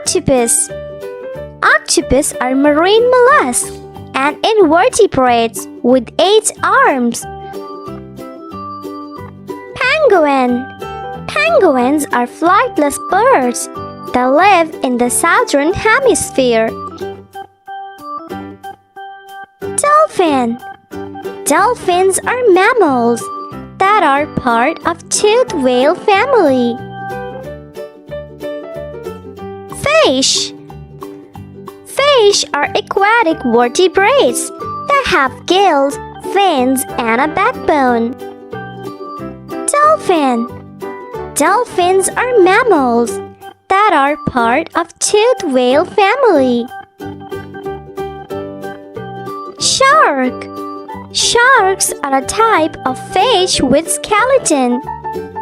Octopus. Octopus are marine mollusks and invertebrates with 8 arms. Penguin. Penguins are flightless birds that live in the southern hemisphere. Dolphin. Dolphins are mammals that are part of toothed whale family. Fish. Fish are aquatic vertebrates that have gills, fins, and a backbone. Dolphin. Dolphins are mammals that are part of toothed whale family. Shark. Sharks are a type of fish with skeleton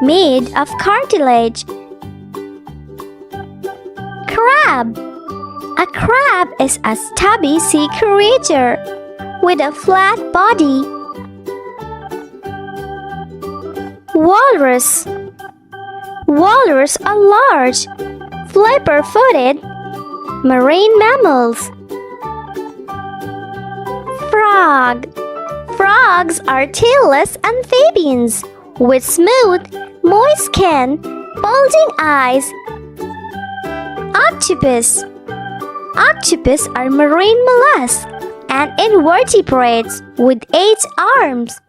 made of cartilage. Crab. A crab is a stubby sea creature with a flat body. Walrus. Walrus are large, flipper-footed marine mammals. Frog. Frogs are tailless amphibians with smooth, moist skin, bulging eyes. Octopus. Octopus are marine mollusks and invertebrates with 8 arms.